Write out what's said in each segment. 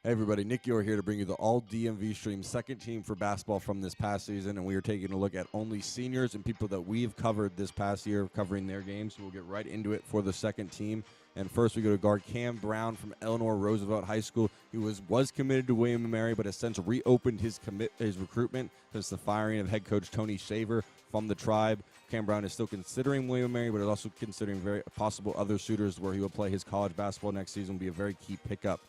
Hey everybody, Nick Yor here to bring you the all DMV Stream second team for basketball from this past season, and we are taking a look at only seniors and people that we've covered this past year, covering their games. So we'll get right into it for the second team. And first we go to guard Cam Brown from Eleanor Roosevelt High School. He was committed to William & Mary, but has since reopened his recruitment since the firing of head coach Tony Shaver from the Tribe. Cam Brown is still considering William & Mary, but is also considering very possible other suitors where he will play his college basketball next season. Will be a very key pickup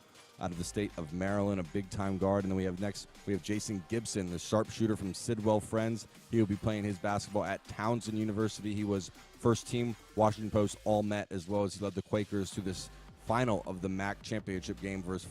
out of the state of Maryland, a big-time guard. And then we have Jason Gibson, the sharpshooter from Sidwell Friends. He will be playing his basketball at Townsend University. He was first-team Washington Post All-Met, as well as he led the Quakers to this final of the MAC championship game versus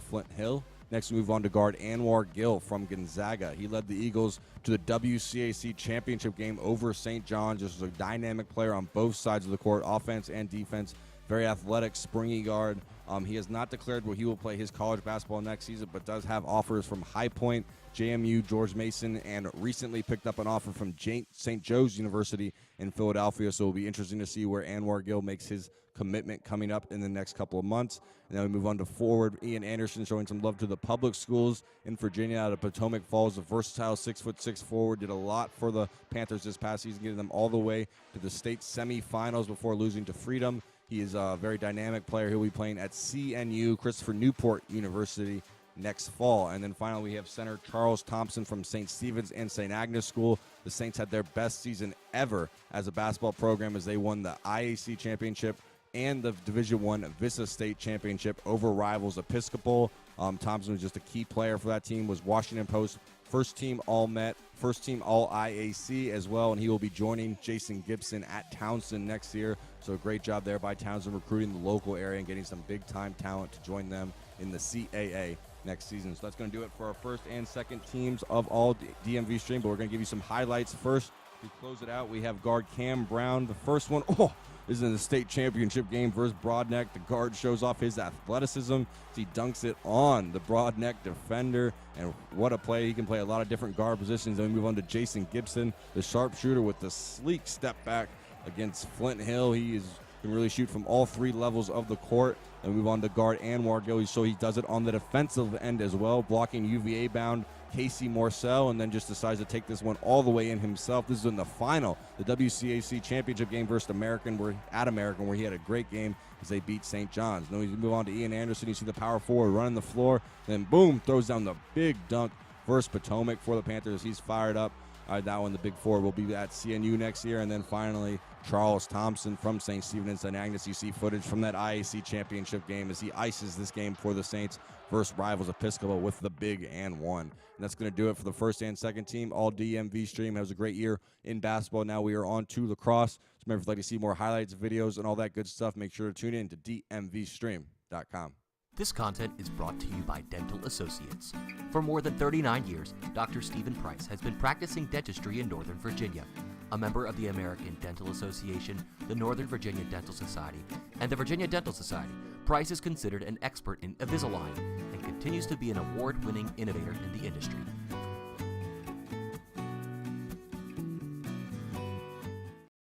Flint Hill. Next, we move on to guard Anwar Gill from Gonzaga. He led the Eagles to the WCAC championship game over St. John's. Just was a dynamic player on both sides of the court, offense and defense. Very athletic, springy guard. He has not declared where he will play his college basketball next season, but does have offers from High Point, JMU, George Mason, and recently picked up an offer from St. Joe's University in Philadelphia. So it'll be interesting to see where Anwar Gill makes his commitment coming up in the next couple of months. And then we move on to forward Ian Anderson, showing some love to the public schools in Virginia out of Potomac Falls. A versatile 6'6" forward, did a lot for the Panthers this past season, getting them all the way to the state semifinals before losing to Freedom. He is a very dynamic player. He'll be playing at CNU, Christopher Newport University, next fall. And then finally, we have center Charles Thompson from St. Stephen's and St. Agnes School. The Saints had their best season ever as a basketball program as they won the IAC championship and the Division I Vista State championship over rivals Episcopal. Thompson was just a key player for that team, was Washington Post first team All-Met, first team All-IAC as well, and he will be joining Jason Gibson at Townsend next year. So great job there by Townsend recruiting the local area and getting some big-time talent to join them in the CAA next season. So that's going to do it for our first and second teams of all DMV Stream, but we're going to give you some highlights first. To close it out, we have guard Cam Brown. The first one, is in the state championship game versus Broadneck. The guard shows off his athleticism. He dunks it on the Broadneck defender, and what a play. He can play a lot of different guard positions. Then we move on to Jason Gibson, the sharpshooter, with the sleek step back against Flint Hill. He can really shoot from all three levels of the court. And move on to guard Anwar Gill, so he does it on the defensive end as well, blocking UVA-bound Casey Morcell, and then just decides to take this one all the way in himself. This is in the final, the WCAC championship game versus American, where he had a great game as they beat St. John's. Then we move on to Ian Anderson. You see the power forward running the floor, then boom, throws down the big dunk versus Potomac for the Panthers. He's fired up. That one, the big four, will be at CNU next year. And then finally, Charles Thompson from St. Stephen and St. Agnes. You see footage from that IAC championship game as he ices this game for the Saints versus rivals Episcopal with the big and one. And that's going to do it for the first and second team. All DMV Stream has a great year in basketball. Now we are on to lacrosse. So remember, if you'd like to see more highlights, videos, and all that good stuff, make sure to tune in to DMVStream.com. This content is brought to you by Dental Associates. For more than 39 years, Dr. Stephen Price has been practicing dentistry in Northern Virginia. A member of the American Dental Association, the Northern Virginia Dental Society, and the Virginia Dental Society, Price is considered an expert in Invisalign and continues to be an award-winning innovator in the industry.